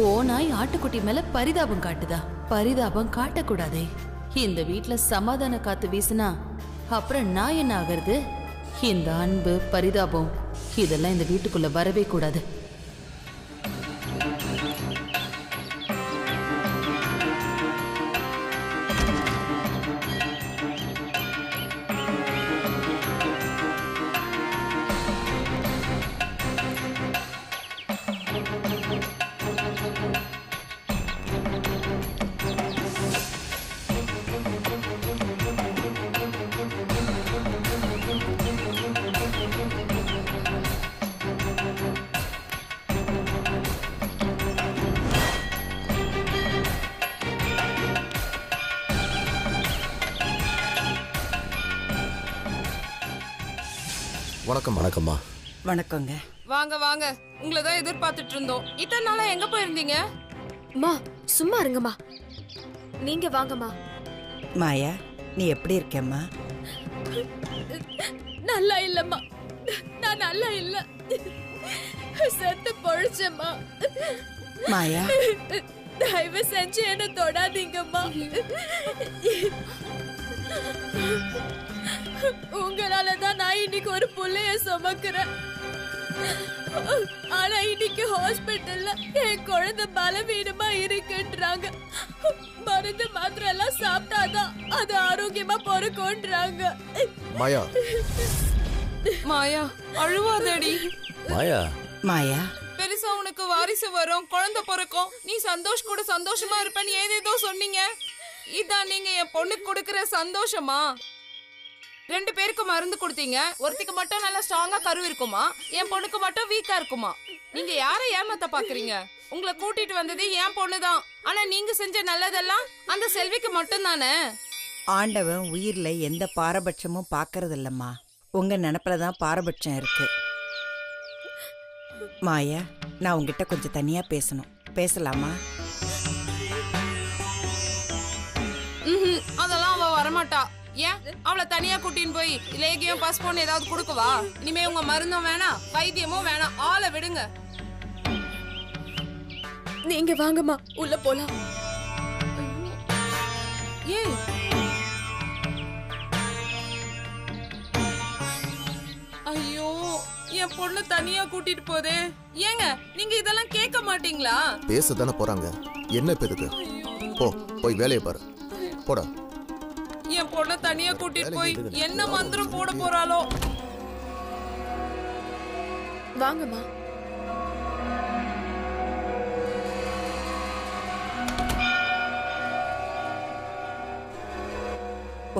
ஓனாய் ஆட்டுக்குட்டி மேல பரிதாபம் காட்டுதா? பரிதாபம் காட்டக்கூடாதே. இந்த வீட்ல சமாதான காத்து வீசுனா அப்புறம் நான் என்ன ஆகிறது? இந்த அன்பு பரிதாபம் இதெல்லாம் இந்த வீட்டுக்குள்ள வரவே கூடாது. வணக்கம். வணக்கம்மா. வணக்கங்க. வாங்க வாங்க, உங்களை தான் எதிர்பார்த்துட்டு இருந்தோம். இத்தனை நாளா எங்க போயிருந்தீங்க? மா சும்மா இருங்கம்மா, நீங்க வாங்கம்மா. மாயா, நீ எப்படி இருக்கேம்மா? நல்லா இல்லம்மா, நான் நல்லா இல்ல, செத்து பொழைச்சேம்மா. மாயா, தயவு செஞ்சு என்ன தொடாதீங்கம்மா. உங்களாலதான் நான் இன்னைக்கு ஒரு புள்ளைய சுமக்கிறேன். ஆனா இன்னைக்கு ஹாஸ்பிட்டல்ல என் குழந்தை பலவீனமா இருக்குன்றாங்க. மருந்து மாத்திரை எல்லாம் சாப்பிட்டாதான் அது ஆரோக்கியமா பொறுக்குன்றாங்க. மாயா, மாயா அழுவாதடி. மாயா, மாயா, பெருசா உனக்கு வாரிசு வரும், குழந்தை பிறக்கும், நீ சந்தோஷ் கூட சந்தோஷமா இருப்பேன்னு ஏதேதோ சொன்னீங்க. இதான் நீங்க என் பொண்ணுக்கு கொடுக்கற சந்தோஷமா? 2 பேருக்கு மருந்து கொடுத்தீங்க. ஒருத்திக்கு மட்டும் நல்லா ஸ்ட்ராங்கா கரு இருக்குமா, என் பொண்ணுக்கு மட்டும் வீக்கா இருக்குமா? நீங்க யாரை ஏமாத்த பாக்குறீங்க? உங்களை கூட்டிட்டு வந்தது என் பொண்ணுதான். ஆனா நீங்க செஞ்ச நல்லதெல்லாம் அந்த செல்விக்கு மட்டும் தானே. ஆண்டவன் உயிர்ல எந்த பாரபட்சமும் பாக்குறது இல்லம்மா. உங்க நினப்புலதான் பாரபட்சம் இருக்கு. மாயா, நான் உங்ககிட்ட கொஞ்சம் தனியா பேசணும். பேசலாமா? அதெல்லாம் அவ வரமாட்டா. ஏன் அவளை தனியா கூட்டின்னு போய் லேகியம் பாஸ்போர்ட் ஏதாவது கொடுக்கவா? இனிமே உங்க மருந்தும் வேணாம், வைத்தியமும் வேணாம், ஆளை விடுங்க. நீங்க வாங்கம்மா, உள்ள போலாம். ஏய், ஐயோ, என் பொண்ணு தனியா கூட்டிட்டு போதே. ஏங்க நீங்க இதெல்லாம் கேட்க மாட்டீங்களா? பேசதானே போறாங்க, என்ன பெருக்கு? போய் வேலையை பாரு, போடா. என் பொண்ணு தனியா கூட்டிட்டு போய் என்ன மந்திரம் போட போறாளோ? வாங்கம்மா.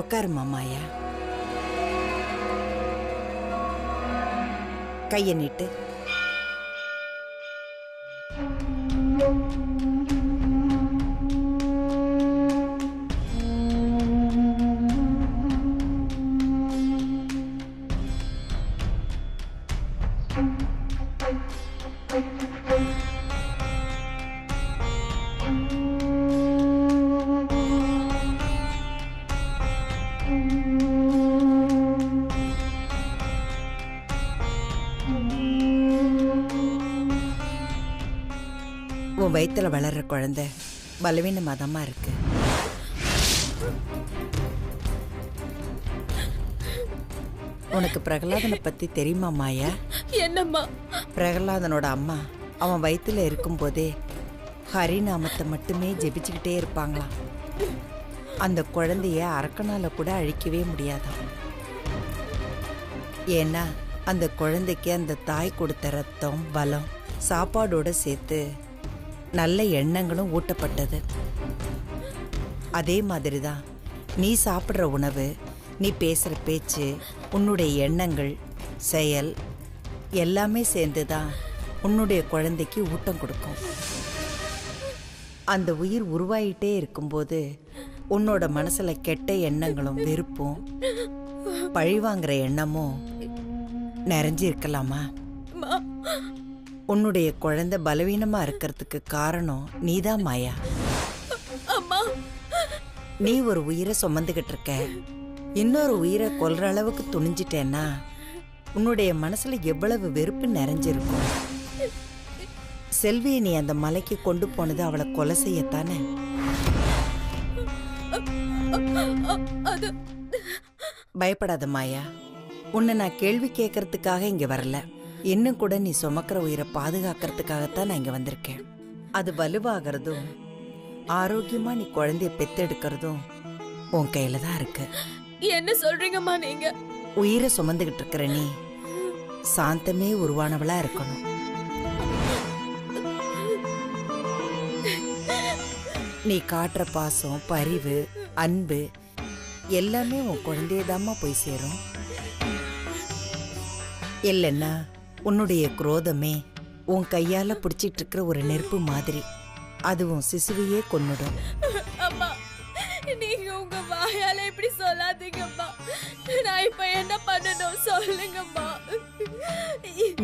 உட்காருமா மாயா. கையை நீட்டு. உன் வயிற்றுல வளர்ற குழந்தை பலவீனமாதமா இருக்கு. உனக்கு பிரகலாதனை பத்தி தெரியுமா மாயா? என்னம்மா? பிரகலாதனோட அம்மா அவன் வயிற்றுல இருக்கும்போதே ஹரிநாமத்தை மட்டுமே ஜெபிச்சுக்கிட்டே இருப்பாங்களாம். அந்த குழந்தைய அரக்கனால கூட அழிக்கவே முடியாதாம். ஏன்னா அந்த குழந்தைக்கு அந்த தாய் கொடுத்த ரத்தம், பலம், சாப்பாடோட சேர்த்து நல்ல எண்ணங்களும் ஊட்டப்பட்டது. அதே மாதிரி தான் நீ சாப்பிட்ற உணவு, நீ பேசுகிற பேச்சு, உன்னுடைய எண்ணங்கள், செயல் எல்லாமே சேர்ந்து தான் உன்னுடைய குழந்தைக்கு ஊட்டம் கொடுக்கும். அந்த உயிர் உருவாயிட்டே இருக்கும்போது உன்னோட மனசில் கெட்ட எண்ணங்களும் வெறுப்பும் பழிவாங்கிற எண்ணமும் நிறைஞ்சிருக்கலாமா? உன்னுடைய குழந்தை பலவீனமா இருக்கிறதுக்கு காரணம் நீதான் மாயா. நீ ஒரு உயிரை சுமந்துகிட்டு இருக்க, இன்னொரு உயிரை கொல்ற அளவுக்கு துணிஞ்சிட்டேன்னா உன்னுடைய மனசுல எவ்வளவு வெறுப்பு நிறைஞ்சிருக்கும். செல்வியை நீ அந்த மலைக்கு கொண்டு போனது அவளை கொலை செய்யத்தானே? அது பயப்படாத மாயா. உன்னை நான் கேள்வி கேட்கறதுக்காக இங்க வரல. இன்னும் கூட நீ சுமக்கிற உயிரை பாதுகாக்கிறதுக்காகத்தான் நான் இங்க வந்திருக்கேன். அது வலுவாகிறதும் ஆரோக்கியமா நீ குழந்தைய பெத்தெடுக்கிறதும் உன் கையில தான் இருக்கு. என்ன சொல்றீங்கம்மா நீங்க? உயிரை சுமந்துகிட்டு இருக்கிற நீ சாந்தமே உருவானவளா இருக்கணும். நீ காட்டுற பாசம், பரிவு, அன்பு எல்லாமே உன் குழந்தையதாம்மா போய் சேரும். இல்லைன்னா உன்னுடைய குரோதமே உன் கையால பிடிச்சிட்டு இருக்கிற ஒரு நெருப்பு மாதிரி அது உன் சிசுவையே கொன்னுடும். அம்மா, நீங்க உங்க வாயால இப்படி சொல்லாதீங்கம்மா. நான் இப்ப என்ன பண்ணணும் சொல்லுங்கம்மா.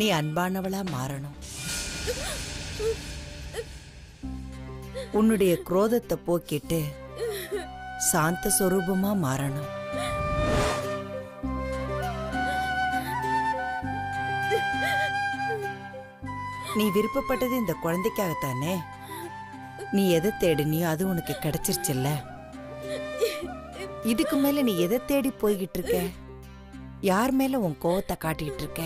நீ அன்பானவளா மாறணும். உன்னுடைய குரோதத்தை போக்கிட்டு சாந்த சொரூபமா மாறணும். நீ விருப்பப்பட்டது இந்த குழந்தைக்காகத்தானே? நீ எதை தேடினியோ அது உனக்கு கிடைச்சிருச்சுல்ல. இதுக்கு மேல நீ எதை தேடி போய்கிட்டு இருக்க? யார் மேல உன் கோவத்தை காட்டிக்கிட்டு இருக்க?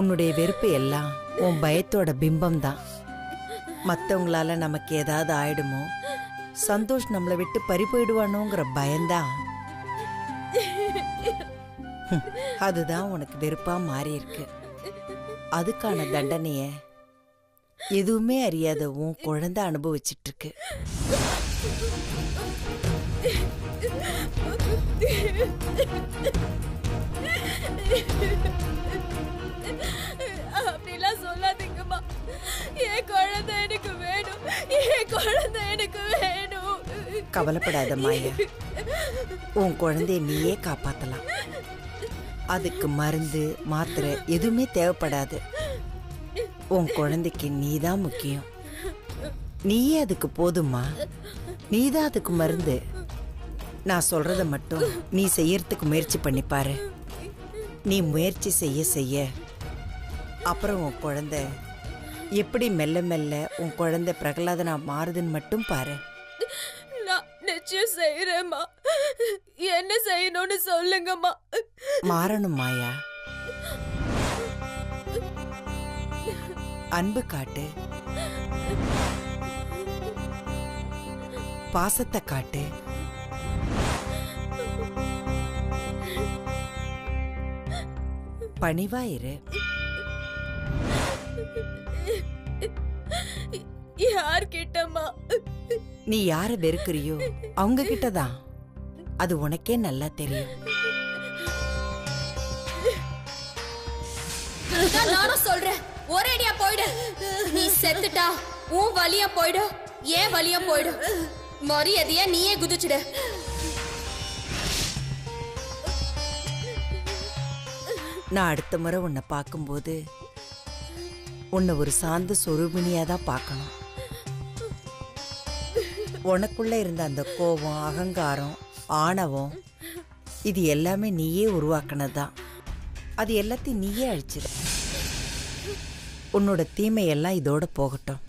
உன்னுடைய வெறுப்பு எல்லாம் உன் பயத்தோட பிம்பம் தான். மற்றவங்களால நமக்கு ஏதாவது ஆயிடுமோ, சந்தோஷ் நம்மளை விட்டு பறி போயிடுவானோங்கிற பயம்தான். அதுதான் உனக்கு வெறுப்பா மாறி இருக்கு. அதுக்கான தண்டனைய எதுவுமே அறியாத உன் குழந்தை அனுபவிச்சிட்டு இருக்கு. அப்படிலாம் சொல்லாதீங்கம்மா. என் குழந்தை எனக்கு வேணும். என் குழந்தை எனக்கு வேணும். கவலைப்படாத மாயா, உன் குழந்தைய நீயே காப்பாத்தலாம். அதுக்கு மருந்து மாத்திரை எதுவுமே தேவைப்படாது. உன் குழந்தைக்கு நீதான் முக்கியம். நீயே அதுக்கு போதுமா. நீதான் அதுக்கு மருந்து. நான் சொல்றத மட்டும் நீ செய்யறதுக்கு முயற்சி பண்ணிப்பாரு. நீ முயற்சி செய்ய செய்ய அப்புறம் உன் குழந்தை எப்படி மெல்ல மெல்ல உன் குழந்தை பிரகலாதனா மாறுதுன்னு மட்டும் பாரு. நான் நிச்சயம் செய்யறேம்மா. என்ன செய்யணும்னு சொல்லுங்கம்மா. மாறணும் மாயா. அன்பு காட்டு, பாசத்தை காட்டு, பணிவாயிரு. யார்கிட்டம்மா? நீ யார வெறுக்கிறியோ அவங்க கிட்டதான். அது உனக்கே நல்லா தெரியும். நானும் சொல்றேன், ஒரேடியா போயிடு. நீ செத்துட்டா உன் வலியா போயிடும், ஏன் வலியா போயிடும். மரியாதையா நீயே குதிச்சுடு. நான் அடுத்த முறை உன்னை பார்க்கும்போது உன்னை ஒரு சாந்த சொரூபினியா தான் பார்க்கணும். உனக்குள்ள இருந்த அந்த கோபம், அகங்காரம், ஆணவம் இது எல்லாமே நீயே உருவாக்குனதுதான். அது எல்லாத்தையும் நீயே அழிச்சிரு. உன்னோட தீமையெல்லாம் இதோட போகட்டும்.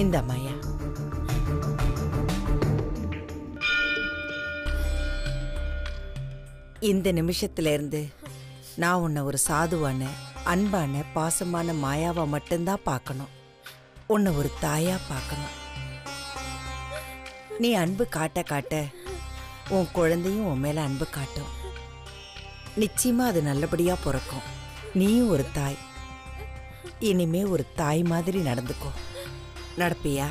இந்த மாயா, இந்த நிமிஷத்துல இருந்து நான் உன்னை ஒரு சாதுவான, அன்பான, பாசமான மாயாவா மட்டும்தான் பார்க்கணும். உன்னை ஒரு தாயா பார்க்கணும். நீ அன்பு காட்ட காட்ட உன் குழந்தையும் உன் மேல அன்பு காட்டும். நிச்சயமா அது நல்லபடியா பிறக்கும். நீயும் ஒரு தாய். இனிமே ஒரு தாய் மாதிரி நடந்துக்கோ. நடப்பியா?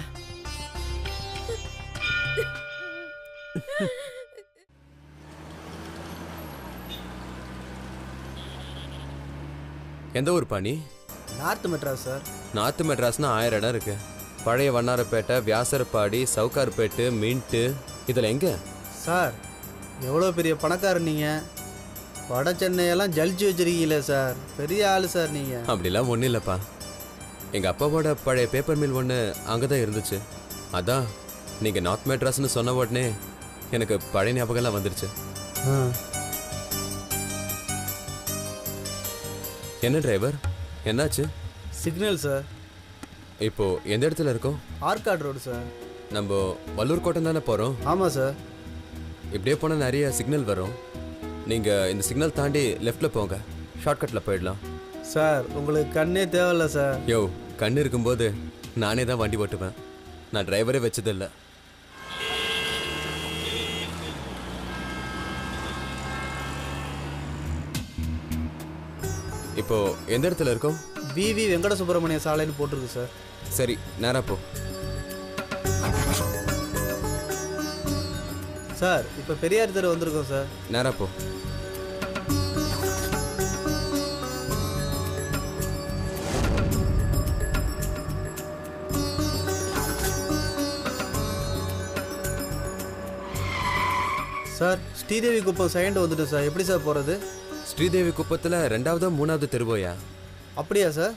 எந்த ஊர் பாணி? North Madras sir. நார்த் மெட்ராஸ்னா 1000 இடம் இருக்கு. பழைய வண்ணாரப்பேட்டை, வியாசர்பாடி, சவுகார்பேட்டு, மின்ட்டு, இதில் எங்க சார் எவ்வளோ பெரிய பணக்காரர் நீங்கள். வட சென்னையெல்லாம் ஜலிச்சு வச்சிருக்கீங்களே சார், பெரிய ஆள் சார் நீங்கள். அப்படிலாம் ஒன்றும் இல்லைப்பா. எங்கள் அப்பாவோட பழைய பேப்பர் மில் ஒன்று அங்கே தான் இருந்துச்சு. அதான் நீங்கள் நார்த் மெட்ராஸ்னு சொன்ன உடனே எனக்கு பழைய ஞாபகம்லாம் வந்துருச்சு. என்ன டிரைவர், என்னாச்சு? Signal sir. இப்போ எந்த இடத்துல இருக்கோம்? Arcot road sir. நம்ம வல்லூர் கோட்டம் தானே போகிறோம்? ஆமாம் சார். இப்படியே போனால் நிறைய சிக்னல் வரும். நீங்கள் இந்த சிக்னல் தாண்டி லெஃப்டில் போங்க, ஷார்ட்கட்டில் போயிடலாம். சார் உங்களுக்கு கண்ணே தேவையில்ல சார். யோ, கண்ணு இருக்கும்போது நானே தான் வண்டி ஓட்டுவேன், நான் டிரைவரே வச்சதில்லை. இப்போ எந்த இடத்துல இருக்கோம்? விவி வெங்கட சுப்பிரமணிய சாலைன்னு போட்டிருக்கு சார். சரி, நேரா போ. சார் இப்போ பெரியார் தெரு வந்திருக்கோம் சார். நேரா போ. சார் ஸ்ரீதேவி குப்பம் செகண்ட் வந்துட்டு சார், எப்படி சார் போகிறது? ஸ்ரீதேவி குப்பத்தில் 2வது 3வது தெருவோயா? அப்படியா சார்?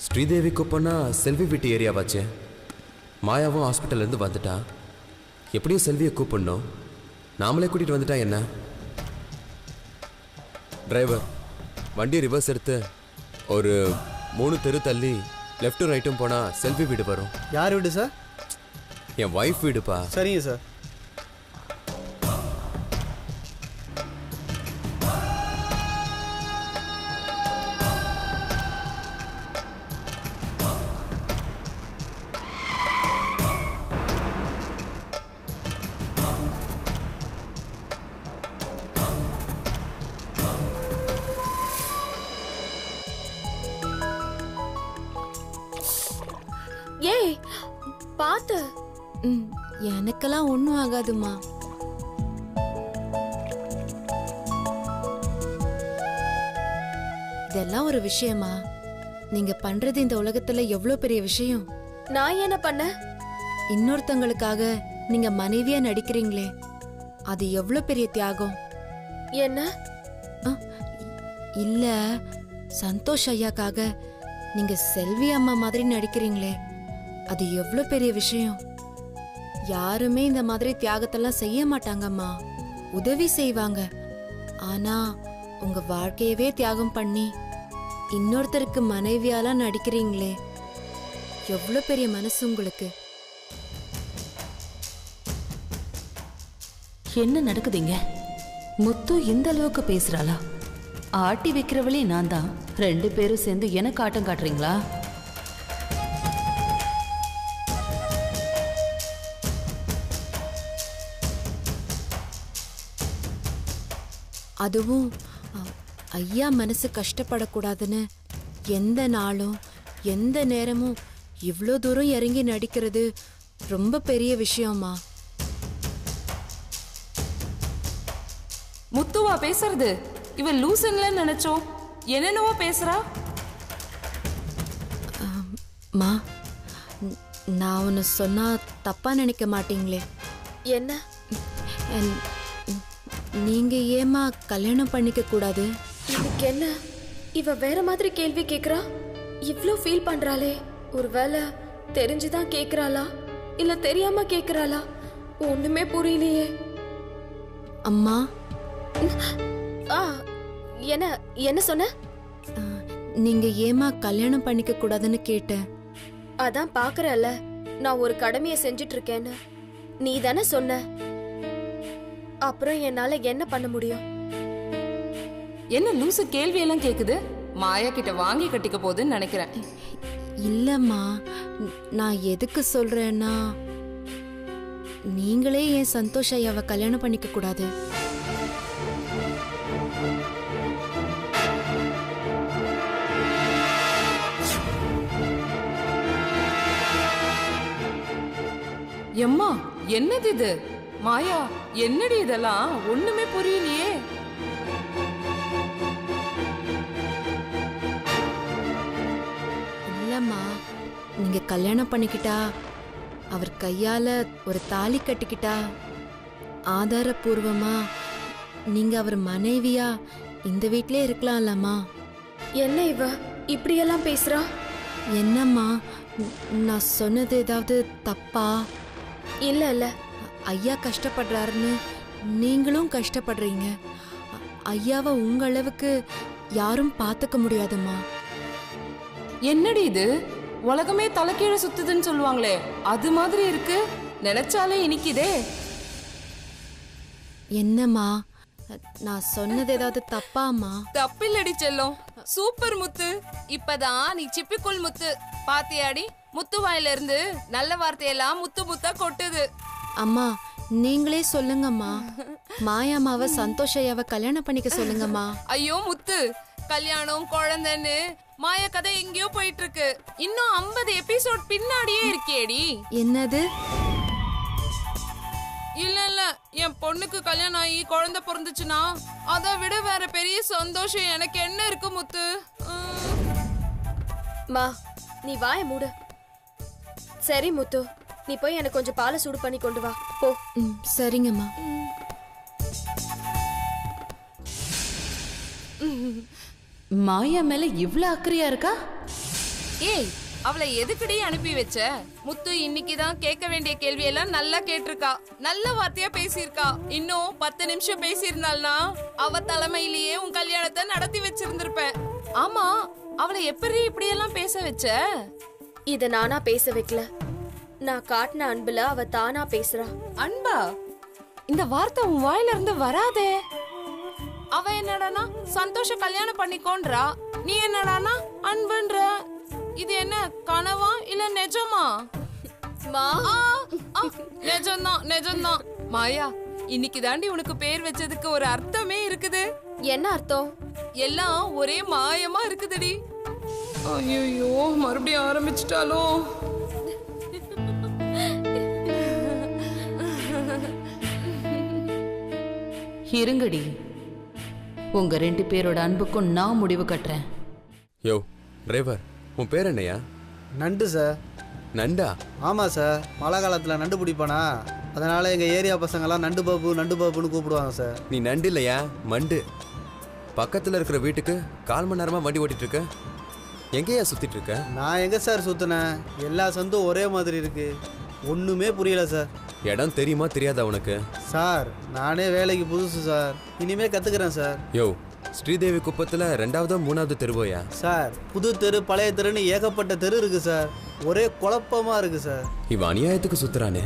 ஸ்ரீதேவி குப்பம்னா செல்வி வீட்டு ஏரியாவாச்சு. மாயாவும் ஹாஸ்பிட்டல்லேருந்து வந்துட்டா. எப்படியும் செல்வியை கூப்பிடணும், நாமளே கூட்டிகிட்டு வந்துட்டா என்ன? டிரைவர், வண்டி ரிவர்ஸ் எடுத்து ஒரு 3 தெரு தள்ளி லெஃப்ட்டும் ரைட்டும் போனால் செல்வி வீடு வரும். யார் வீடு சார்? என் ஒய்ஃப் வீடுப்பா. சரிங்க சார். ஏய் பாத்து. எனக்கெல்லாம் ஒன்றும் ஆகாதுமா. இதெல்லாம் ஒரு விஷயமா? நீங்க பண்றது இந்த உலகத்துல எவ்வளவு பெரிய விஷயம். நான் என்ன பண்ண? இன்னொருத்தங்களுக்காக நீங்க மனைவியா நடிக்கிறீங்களே, அது எவ்வளவு பெரிய தியாகம். என்ன? இல்ல, சந்தோஷ் ஐயாக்காக நீங்க செல்வி அம்மா மாதிரி நடிக்கிறீங்களே, அது எவ்வளவு பெரிய விஷயம். யாருமே இந்த மாதிரி தியாகத்தெல்லாம் செய்ய மாட்டாங்கம்மா, உதவி செய்வாங்க. ஆனா உங்க வாழ்க்கையவே தியாகம் பண்ணி இன்னொருத்தருக்கு மனைவியாலாம் நடிக்கிறீங்களே, எவ்வளவு பெரிய மனசு உங்களுக்கு. என்ன நடக்குதுங்க? முத்து இந்த அளவுக்கு பேசுறாளா? ஆட்டி வைக்கிறவளே நான் தான். 2 பேரும் சேர்ந்து எனக்கு ஆட்டம் காட்டுறீங்களா? அதுவும் ஐயா மனசு கஷ்டப்படக்கூடாதுன்னு எந்த நாளும் எந்த நேரமும் இவ்வளோ தூரம் இறங்கி நடிக்கிறது ரொம்ப பெரிய விஷயமா. முத்துவா பேசுறது? இவன் லூசன்ல நினைச்சோம், என்னென்னவோ பேசுறா. மா, நான் ஒன்று சொன்னா தப்பா நினைக்க மாட்டீங்களே? என்ன? நீங்க ஏமா கல்யாணம் பண்ணிக்க கூடாது? இதுக்கு என்ன? இவ வேற மாதிரி கேள்வி கேக்குறா. இவ்ளோ ஃபீல் பண்றாளே, ஒருவேளை தெரிஞ்சுதான் கேக்குறாளா இல்ல தெரியாம கேக்குறாளா? ஒண்ணுமே புரியலையே. அம்மா, என்ன என்ன சொன்ன? நீங்க ஏமா கல்யாணம் பண்ணிக்க கூடாதுன்னு கேட்டேன். அதான் பாக்குறல்ல, நான் ஒரு கடமையை செஞ்சிட்டு இருக்கேன்னு. நீ தானே சொன்ன. அப்புறம் என்னால என்ன பண்ண முடியும்? என்ன லூசு கேள்வி எல்லாம் கேக்குது? மாயா கிட்ட வாங்கி கட்டிக்க போகுதுன்னு நினைக்கிறேன். இல்லம்மா, நான் எதுக்கு சொல்றேன்னா, நீங்களே ஏன் சந்தோஷ் ஐயாவை கல்யாணம் பண்ணிக்க கூடாது? எம்மா, என்னது இது? மாயா, என்னடி இதெல்லாம்? ஒண்ணுமே புரியலையே. இல்லம்மா, நீங்க கல்யாணம் பண்ணிக்கிட்டா, அவர் கையால ஒரு தாலி கட்டிக்கிட்டா, ஆதாரபூர்வமா நீங்க அவர் மனைவியா இந்த வீட்லயே இருக்கலாம்லம்மா. என்ன இவ இப்படியெல்லாம் பேசுறா? என்னம்மா, நான் சொன்னது ஏதாவது தப்பா? இல்ல இல்ல, ஐயா கஷ்டப்படுறாருன்னு நீங்களும் கஷ்டப்படுறீங்க. ஐயாவை உங்க அளவுக்கு யாரும் பார்த்துக்க முடியாதும்மா. என்னடி இது, உலகமே தலைக்கீழ சுத்துதுன்னு சொல்லுவாங்களே அது மாதிரி இருக்கு. நினைச்சாலே இனிக்குதே. என்னம்மா, நான் சொன்னது ஏதாவது தப்பாம்மா? தப்பில்லடி செல்லம், சூப்பர் முத்து. இப்பதான் நீ சிப்பிக்குள் முத்து. பாத்தியாடி, முத்து வாயில இருந்து நல்ல வார்த்தையெல்லாம் முத்து முத்தா கொட்டுது. அம்மா நீங்களே சொல்லுங்கம்மா, மாயாமாவை சந்தோஷ் ஐயாவை கல்யாணம் பண்ணிக்க சொல்லுங்கம்மா. ஐயோ முத்து, கல்யாணம் குழந்தைன்னு மாய கதை எங்கேயோ போயிட்டு இருக்கு. இன்னும் 50 எபிசோட் பின்னாடியே இருக்கேடி. என்னது? இல்ல இல்ல, என் பொண்ணுக்கு கல்யாணம் ஆகி குழந்தை பிறந்துச்சுன்னா அதை விட வேற பெரிய சந்தோஷம் எனக்கு என்ன இருக்கு முத்து. மா நீ வாய மூடு. சரி முத்து, நீ போய் எனக்கு கொஞ்சம் பாலை சூடு பண்ணி கொண்டு வா போ. சரிங்கம்மா. மாயா மேல இவ்ளோ அக்கறையா இருக்கா? ஏய், அவளை எதுக்குடி அனுப்பி வச்ச? முத்து இன்னைக்குதான் கேட்க வேண்டிய கேள்வி எல்லாம் நல்லா கேட்டிருக்கா. நல்ல வார்த்தையா பேசியிருக்கா. இன்னும் 10 நிமிஷம் பேசியிருந்தாள்னா அவ தலைமையிலேயே உன் கல்யாணத்தை நடத்தி வச்சிருந்திருப்பேன். ஆமா, அவளை எப்படி இப்படி எல்லாம் பேச வச்ச? இத நானா பேச வைக்கல, நான் காட்டின அன்புல அவ தானா பேசுறா. அன்பா? இந்த வார்த்தை உன் வாயில இருந்து வராதே. அவ என்னடானா சந்தோஷ கல்யாணம் பண்ணிக்கோன்றா, நீ என்னடானா அன்புன்ற. இது என்ன கனவா இல்ல நிஜமா? நிஜம்தான் நிஜம்தான். மாயா, இன்னைக்கு தாண்டி உனக்கு பேர் வச்சதுக்கு ஒரு அர்த்தமே இருக்குது. என்ன அர்த்தம்? எல்லாம் ஒரே மாயமா இருக்குதுடி. ஐயோ, மறுபடியும் ஆரம்பிச்சிட்டாலோ? இருங்கடி, உங்க 2 பேரோட அன்புக்கும் நான் முடிவு கட்டுறேன். யோ டிரைவர், உன் பேர் என்னையா? நண்டு சார். நண்டா? ஆமாம் சார், மழை காலத்தில் நண்டு பிடிப்பானா, அதனால் எங்கள் ஏரியா பசங்கள்லாம் நண்டு பாபுன்னு கூப்பிடுவாங்க சார். நீ நண்டு இல்லையா, மண்டு. பக்கத்தில் இருக்கிற வீட்டுக்கு 1/4 மணி நேரமாக வண்டி ஓட்டிட்டு இருக்க. எங்கேயா சுற்றிட்டு இருக்க? நான் எங்கே சார் சுற்றினேன்? எல்லா சந்தும் ஒரே மாதிரி இருக்குது, ஒன்றுமே புரியல சார். இடம் தெரியுமா தெரியாதா உனக்கு? சார் நானே வேலைக்கு புதுசு சார், இனிமே கற்றுக்கிறேன் சார். யோ, ஸ்ரீதேவி குப்பத்தில் 2வது 3வது தெருவோயா? சார் புது தெரு பழைய தெருன்னு ஏகப்பட்ட தெரு இருக்குது சார், ஒரே குழப்பமாக இருக்குது சார். இவன் அநியாயத்துக்கு சுத்துறானே,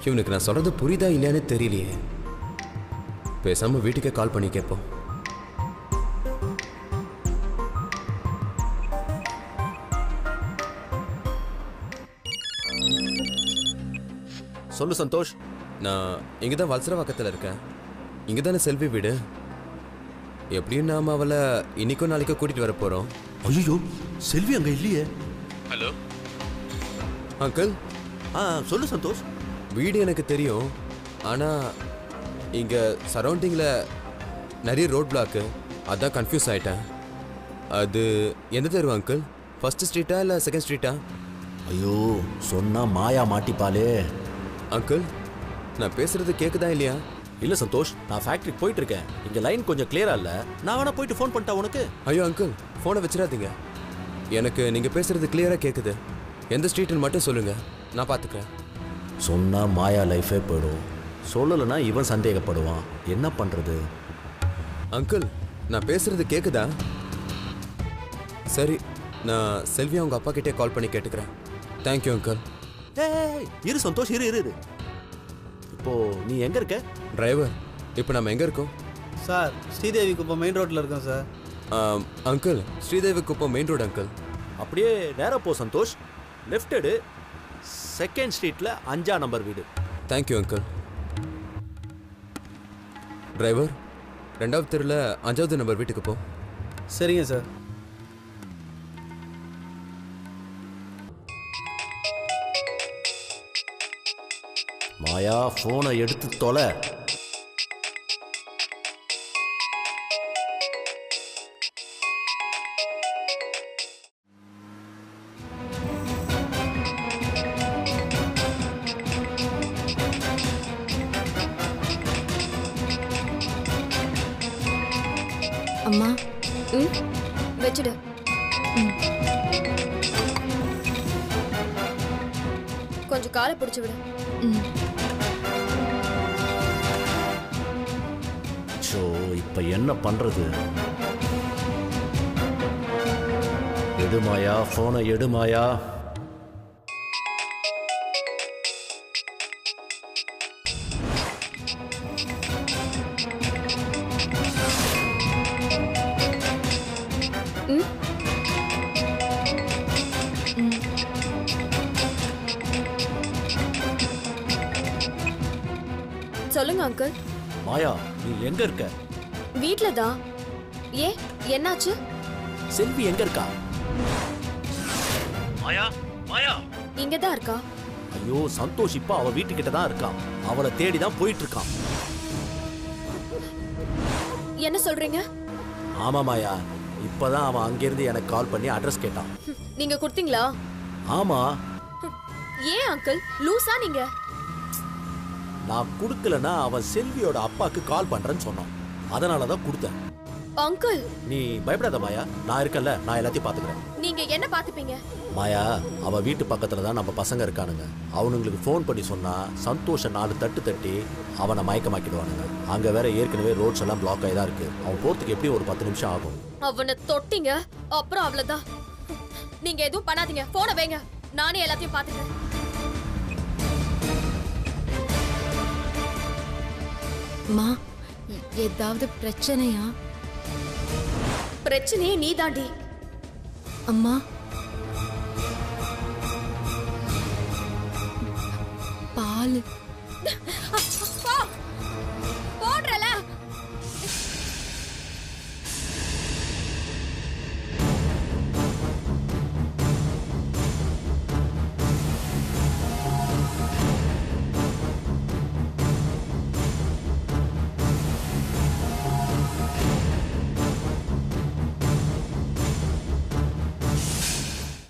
இவனுக்கு நான் சொல்றது புரியுதா இல்லையான்னு தெரியலையே. பேசாம வீட்டுக்கே கால் பண்ணி கேட்போம். சொல்லு சந்தோஷ். நான் இங்கே தான் வல்சரவாக்கத்தில் இருக்கேன். இங்கே தானே செல்வி வீடு. எப்படியும் நாம் அவளை இன்னைக்கும் நாளைக்கும் கூட்டிகிட்டு வர போகிறோம். ஐயோ, செல்வி அங்கே இல்லையே. Hello uncle. சொல்லு சந்தோஷ். வீடு எனக்கு தெரியும், ஆனால் இங்கே சரௌண்டிங்கில் நிறைய ரோட் பிளாக்கு, அதான் கன்ஃபியூஸ் ஆகிட்டேன். அது எந்த தெரு அங்கிள்? 1st ஸ்ட்ரீட்டா இல்லை 2nd ஸ்ட்ரீட்டா? ஐயோ, சொன்னா மாயா மாட்டிப்பாலே. அங்கிள், நான் பேசுறது கேட்குதா இல்லையா? இல்லை சந்தோஷ், நான் ஃபேக்ட்ரிக்கு போயிட்டு இருக்கேன். இங்கே லைன் கொஞ்சம் கிளியரா இல்லை, நான் வேணா போயிட்டு ஃபோன் பண்ணிட்டா உனக்கு? ஐயோ அங்கிள், ஃபோனை வச்சிடாதீங்க. எனக்கு நீங்கள் பேசுறது கிளியராக கேட்குது. எந்த ஸ்ட்ரீட்டுன்னு மட்டும் சொல்லுங்கள், நான் பார்த்துக்கிறேன். சொன்னா மாயா லைஃபே போயிடும், சொல்லலைன்னா இவன் சந்தேகப்படுவான். என்ன பண்ணுறது? அங்கிள், நான் பேசுறது கேட்குதா? சரி, நான் செல்வி அவங்க அப்பா கிட்டே கால் பண்ணி கேட்டுக்கிறேன். Thank you uncle. இரு சந்தோஷ், இரு இரு. இப்போ நீ எங்க இருக்க? டிரைவர், இப்போ நம்ம எங்கே இருக்கோம்? சார் ஸ்ரீதேவி குப்பம் மெயின் ரோட்டில் இருக்கோம் சார். அங்கிள், ஸ்ரீதேவி குப்பம் மெயின் ரோடு அங்கிள். அப்படியே நேராக போ சந்தோஷ், லெஃப்ட் எடு, 2nd ஸ்ட்ரீட்டில் 5ஆம் நம்பர் வீடு. Thank you uncle. டிரைவர், 2வது தெருவில் 5வது நம்பர் வீட்டுக்கு போ. சரிங்க சார். மாயா, ஃபோனை எடுத்து தொலை. அம்மா ம் வச்சுடு. கொஞ்சம் காலை பிடிச்சு விடு. ம். ஸோ இப்போ என்ன பண்ணுறது? எடுமாயா, ஃபோனை எடுமாயா. சொல்லுங்க அங்கிள். மாயா, நீ எங்க இருக்க? வீட்ல தான். ஏன் என்னாச்சு? செல்வி எங்க இருக்கா? மாயா, மாயா. இங்க தான் இருக்கா. ஐயோ, சந்தோஷ் இப்ப அவ வீட்டுக்கிட்ட தான் இருக்கான். அவளை தேடி தான் போயிட்டு இருக்கான். என்ன சொல்றீங்க? ஆமா மாயா, இப்பதான் அவன் அங்கிருந்து எனக்கு கால் பண்ணி அட்ரஸ் கேட்டான். நீங்க கொடுத்தீங்களா? ஆமா. ஏன் அங்கிள் லூசா நீங்க? நான் கொடுக்கலன்னா அவன் செல்வியோட அப்பாக்கு கால் பண்றேன்னு சொன்னான். அதனாலதான் கொடுத்தேன். அங்கிள் நீ பயப்படாத மாயா, நான் இருக்கேன்ல, நான் எல்லாத்தையும் பாத்துக்கிறேன். நீங்க என்ன பாத்துப்பீங்க? மாயா, அவ வீட்டு பக்கத்துல தான் நம்ம பசங்க இருக்கானுங்க. அவனுங்களுக்கு ஃபோன் பண்ணி சொன்னா சந்தோஷ 4 தட்டு தட்டி அவனை மயக்கமாக்கிடுவானுங்க. அங்க வேற ஏற்கனவே ரோட்ஸ் எல்லாம் பிளாக் ஆகி தான் இருக்கு. அவன் போறதுக்கு எப்படி ஒரு 10 நிமிஷம் ஆகும். அவனை தொட்டிங்க, அப்புறம் அவ்வளவுதான். நீங்க எதுவும் பண்ணாதீங்க, போன வைங்க, நானே எல்லாத்தையும் பாத்துக்கிறேன். மா ஏதாவது பிரச்சனையா? பிரச்சனையே நீ தாண்டி. அம்மா பால்.